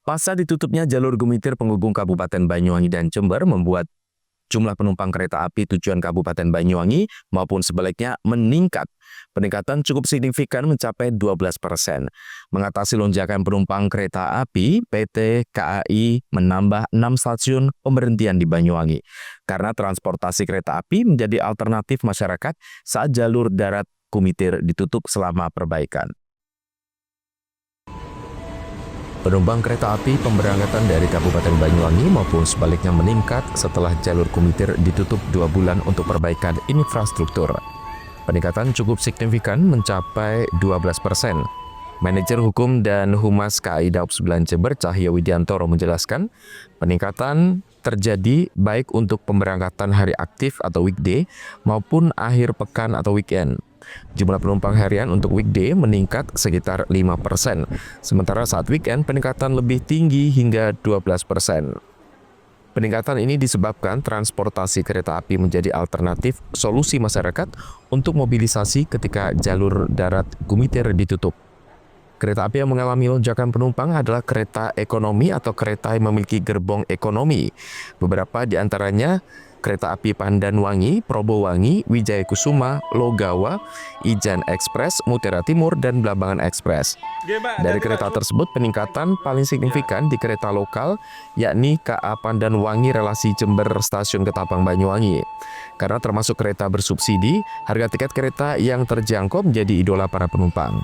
Pasca ditutupnya jalur Gumitir penghubung Kabupaten Banyuwangi dan Jember membuat jumlah penumpang kereta api tujuan Kabupaten Banyuwangi maupun sebaliknya meningkat. Peningkatan cukup signifikan mencapai 12%. Mengatasi lonjakan penumpang kereta api, PT KAI menambah 6 stasiun pemberhentian di Banyuwangi. Karena transportasi kereta api menjadi alternatif masyarakat saat jalur darat Gumitir ditutup selama perbaikan. Penumpang kereta api pemberangkatan dari Kabupaten Banyuwangi maupun sebaliknya meningkat setelah jalur Gumitir ditutup 2 bulan untuk perbaikan infrastruktur. Peningkatan cukup signifikan mencapai 12%. Manajer Hukum dan Humas KAI Daob 9 Jember Cahyo Widiantoro menjelaskan, peningkatan terjadi baik untuk pemberangkatan hari aktif atau weekday maupun akhir pekan atau weekend. Jumlah penumpang harian untuk weekday meningkat sekitar 5%, sementara saat weekend peningkatan lebih tinggi hingga 12%. Peningkatan ini disebabkan transportasi kereta api menjadi alternatif solusi masyarakat untuk mobilisasi ketika jalur darat Gumitir ditutup. Kereta api yang mengalami lonjakan penumpang adalah kereta ekonomi atau kereta yang memiliki gerbong ekonomi. Beberapa di antaranya kereta api Pandanwangi, Probowangi, Wijaya Kusuma, Logawa, Ijan Express, Mutiara Timur, dan Blambangan Express. Dari kereta tersebut, peningkatan paling signifikan di kereta lokal, yakni KA Pandanwangi relasi Jember Stasiun Ketapang Banyuwangi. Karena termasuk kereta bersubsidi, harga tiket kereta yang terjangkau menjadi idola para penumpang.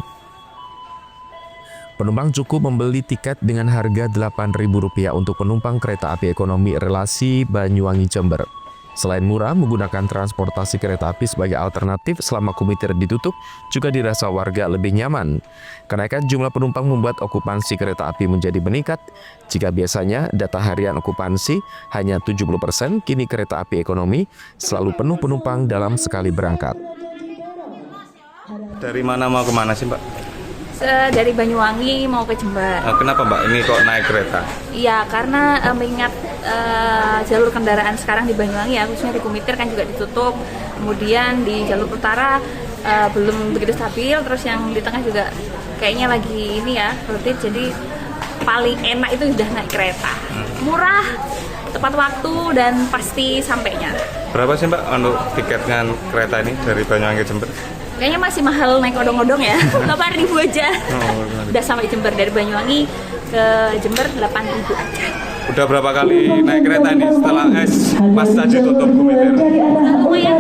Penumpang cukup membeli tiket dengan harga Rp8.000 untuk penumpang kereta api ekonomi relasi Banyuwangi-Jember. Selain murah, menggunakan transportasi kereta api sebagai alternatif selama Gumitir ditutup juga dirasa warga lebih nyaman. Kenaikan jumlah penumpang membuat okupansi kereta api menjadi meningkat. Jika biasanya data harian okupansi hanya 70%, kini kereta api ekonomi selalu penuh penumpang dalam sekali berangkat. Dari mana mau kemana sih, Mbak? Dari Banyuwangi mau ke Jember. Kenapa Mbak ini kok naik kereta? Iya, karena mengingat jalur kendaraan sekarang di Banyuwangi ya, khususnya di Gumitir kan juga ditutup. Kemudian di jalur utara belum begitu stabil, terus yang di tengah juga kayaknya lagi ini ya, rutin. Jadi paling enak itu sudah naik kereta. Murah, tepat waktu dan pasti sampainya. Berapa sih Mbak untuk tiketnya kereta ini dari Banyuwangi ke Jember? Kayaknya masih mahal naik odong-odong ya, 8.000 aja. Udah sampai Jember, dari Banyuwangi ke Jember 8.000 aja. Udah berapa kali naik kereta ini setelah pas saja tutup Gumitir? Lumayan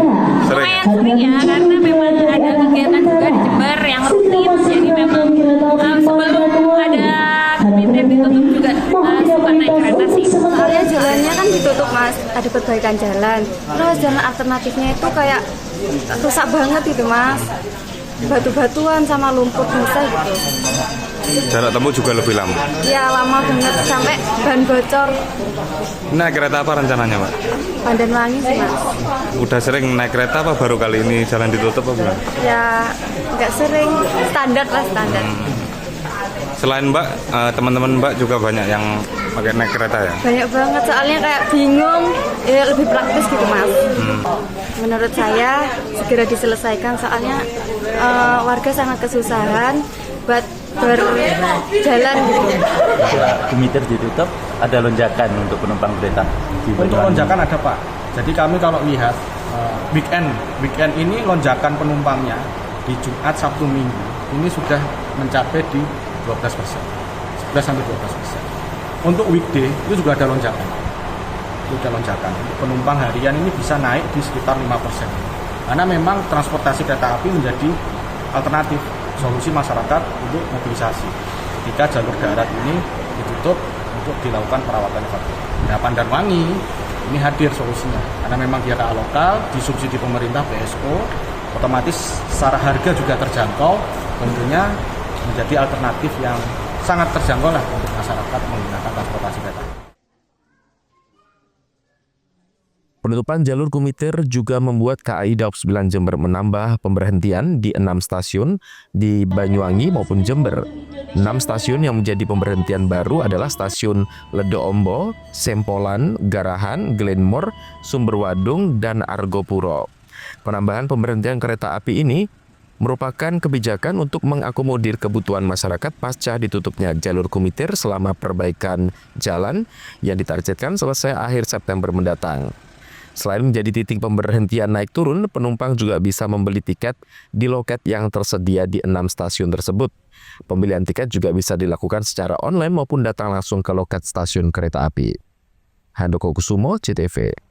sering ya, karena memang ada kegiatan juga di Jember yang rutin. Jadi memang sebelum ada Gumitir ditutup juga suka naik kereta sih. Soalnya jalannya kan ditutup Mas, ada perbaikan jalan. Terus jalan alternatifnya itu kayak rusak banget gitu Mas, batu-batuan sama lumpur basah gitu. Jarak tempuh juga lebih lama? Ya lama banget, sampai ban bocor. Naik kereta apa rencananya Mbak? Pandanwangi sih Mas. Udah sering naik kereta apa baru kali ini jalan ditutup apa bukan? Ya nggak sering, standar lah standar. Selain Mbak, teman-teman Mbak juga banyak yang pakai naik kereta ya? Banyak banget, soalnya kayak bingung, ya lebih praktis gitu Mas. Menurut saya segera diselesaikan, soalnya warga sangat kesusahan buat berjalan gitu. Gumitir ditutup, ada lonjakan untuk penumpang kereta di Banyuwangi. Untuk lonjakan ada Pak. Jadi kami kalau lihat weekend ini lonjakan penumpangnya di Jumat, Sabtu, Minggu ini sudah mencapai di 12%, 11-12%. Untuk weekday itu juga ada lonjakan. Untuk penumpang harian ini bisa naik di sekitar 5%. Karena memang transportasi kereta api menjadi alternatif solusi masyarakat untuk mobilisasi. Ketika jalur darat ini ditutup untuk dilakukan perawatan evakuasi. Nah, Pandanwangi ini hadir solusinya. Karena memang dia KA lokal, disubsidi pemerintah BSO, otomatis secara harga juga terjangkau, tentunya menjadi alternatif yang sangat terjangkau lah untuk masyarakat menggunakan transportasi kereta. Penutupan jalur Gumitir juga membuat KAI Daob 9 Jember menambah pemberhentian di 6 stasiun di Banyuwangi maupun Jember. 6 stasiun yang menjadi pemberhentian baru adalah stasiun Ledo-Ombo, Sempolan, Garahan, Glenmore, Sumberwadung, dan Argopuro. Penambahan pemberhentian kereta api ini merupakan kebijakan untuk mengakomodir kebutuhan masyarakat pasca ditutupnya jalur komuter selama perbaikan jalan yang ditargetkan selesai akhir September mendatang. Selain menjadi titik pemberhentian naik turun, penumpang juga bisa membeli tiket di loket yang tersedia di 6 stasiun tersebut. Pembelian tiket juga bisa dilakukan secara online maupun datang langsung ke loket stasiun kereta api. Handoko Kusumo, CTV.